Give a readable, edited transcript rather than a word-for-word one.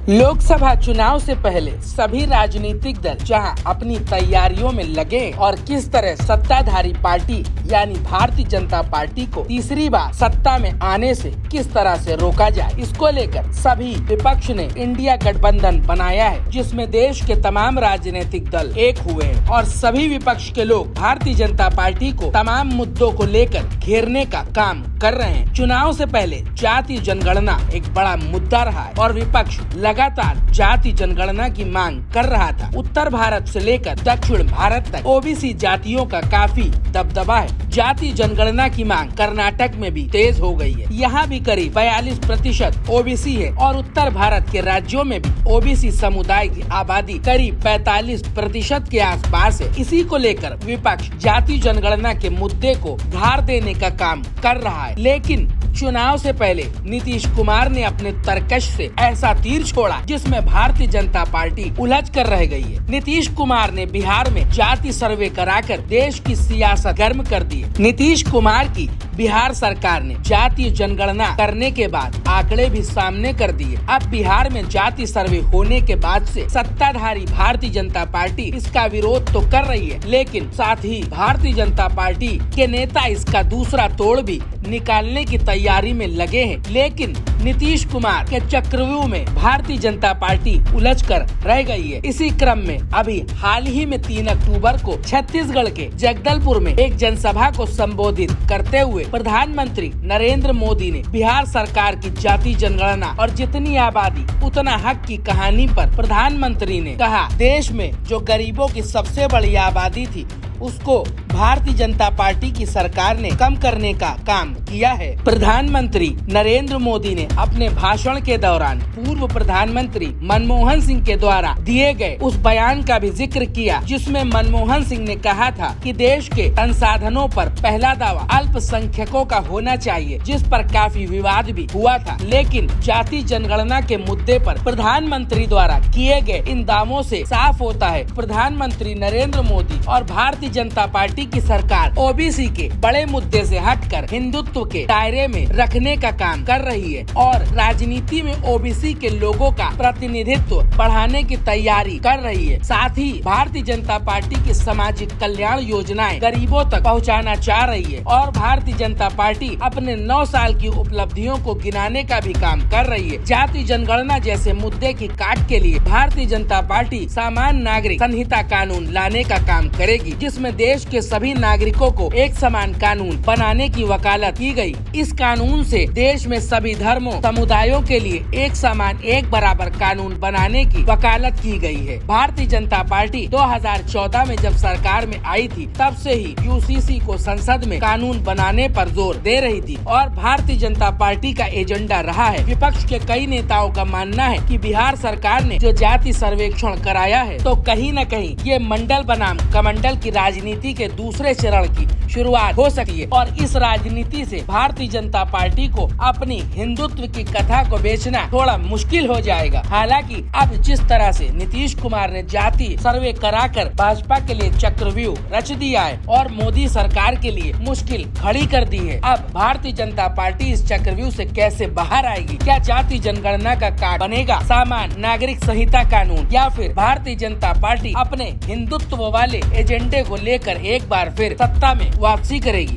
लोकसभा चुनाव से पहले सभी राजनीतिक दल जहां अपनी तैयारियों में लगे और किस तरह सत्ताधारी पार्टी यानी भारतीय जनता पार्टी को तीसरी बार सत्ता में आने से किस तरह से रोका जाए, इसको लेकर सभी विपक्ष ने इंडिया गठबंधन बनाया है, जिसमें देश के तमाम राजनीतिक दल एक हुए हैं और सभी विपक्ष के लोग भारतीय जनता पार्टी को तमाम मुद्दों को लेकर घेरने का काम कर रहे हैं। चुनाव से पहले जाति जनगणना एक बड़ा मुद्दा रहा है और विपक्ष लगातार जाति जनगणना की मांग कर रहा था। उत्तर भारत से लेकर दक्षिण भारत तक ओबीसी जातियों का काफी दबदबा है। जाति जनगणना की मांग कर्नाटक में भी तेज हो गई है। यहाँ भी करीब 42% ओबीसी है और उत्तर भारत के राज्यों में भी ओबीसी समुदाय की आबादी करीब 45% के आसपास है। इसी को लेकर विपक्ष जाति जनगणना के मुद्दे को धार देने का काम कर रहा है, लेकिन चुनाव से पहले नीतीश कुमार ने अपने तर्कश से ऐसा तीर छोड़ा जिसमें भारतीय जनता पार्टी उलझ कर रह गई है। नीतीश कुमार ने बिहार में जाति सर्वे कराकर देश की सियासत गर्म कर दी है। नीतीश कुमार की बिहार सरकार ने जातीय जनगणना करने के बाद आंकड़े भी सामने कर दिए। अब बिहार में जाति सर्वे होने के बाद से सत्ताधारी भारतीय जनता पार्टी इसका विरोध तो कर रही है, लेकिन साथ ही भारतीय जनता पार्टी के नेता इसका दूसरा तोड़ भी निकालने की तैयारी में लगे हैं। लेकिन नीतीश कुमार के चक्रव्यूह में भारतीय जनता पार्टी उलझ कर रह गई है। इसी क्रम में अभी हाल ही में 3 अक्टूबर को छत्तीसगढ़ के जगदलपुर में एक जनसभा को संबोधित करते हुए प्रधानमंत्री नरेंद्र मोदी ने बिहार सरकार की जाति जनगणना और जितनी आबादी उतना हक की कहानी पर प्रधानमंत्री ने कहा, देश में जो गरीबों की सबसे बड़ी आबादी थी उसको भारतीय जनता पार्टी की सरकार ने कम करने का काम किया है। प्रधानमंत्री नरेंद्र मोदी ने अपने भाषण के दौरान पूर्व प्रधानमंत्री मनमोहन सिंह के द्वारा दिए गए उस बयान का भी जिक्र किया, जिसमें मनमोहन सिंह ने कहा था कि देश के संसाधनों पर पहला दावा अल्पसंख्यकों का होना चाहिए, जिस पर काफी विवाद भी हुआ था। लेकिन जाति जनगणना के मुद्दे पर प्रधानमंत्री द्वारा किए गए इन दावों से साफ होता है प्रधानमंत्री नरेंद्र मोदी और भारतीय जनता पार्टी की सरकार ओबीसी के बड़े मुद्दे से हटकर हिंदुत्व के दायरे में रखने का काम कर रही है और राजनीति में ओबीसी के लोगों का प्रतिनिधित्व बढ़ाने की तैयारी कर रही है। साथ ही भारतीय जनता पार्टी की सामाजिक कल्याण योजनाएं गरीबों तक पहुंचाना चाह रही है और भारतीय जनता पार्टी अपने 9 साल की उपलब्धियों को गिनाने का भी काम कर रही है। जाति जनगणना जैसे मुद्दे की काट के लिए भारतीय जनता पार्टी सामान्य नागरिक संहिता कानून लाने का काम करेगी, जिसमें देश के सभी नागरिकों को एक समान कानून बनाने की वकालत की गई। इस कानून से देश में सभी धर्मों समुदायों के लिए एक समान एक बराबर कानून बनाने की वकालत की गई है। भारतीय जनता पार्टी 2014 में जब सरकार में आई थी, तब से ही यूसीसी को संसद में कानून बनाने पर जोर दे रही थी और भारतीय जनता पार्टी का एजेंडा रहा है। विपक्ष के कई नेताओं का मानना है कि बिहार सरकार ने जो जाति सर्वेक्षण कराया है, तो कहीं न कहीं ये मंडल बनाम कमंडल की राजनीति के दूसरे चरण की शुरुआत हो सकती है और इस राजनीति से भारतीय जनता पार्टी को अपनी हिंदुत्व की कथा को बेचना थोड़ा मुश्किल हो जाएगा। हालांकि अब जिस तरह से नीतीश कुमार ने जाति सर्वे कराकर भाजपा के लिए चक्रव्यूह रच दिया है और मोदी सरकार के लिए मुश्किल खड़ी कर दी है, अब भारतीय जनता पार्टी इस चक्रव्यूह से कैसे बाहर आएगी? क्या जाति जनगणना का कार्ड बनेगा सामान्य नागरिक संहिता कानून, या फिर भारतीय जनता पार्टी अपने हिंदुत्व वाले एजेंडे को लेकर एक बार फिर सत्ता में वापसी करेगी?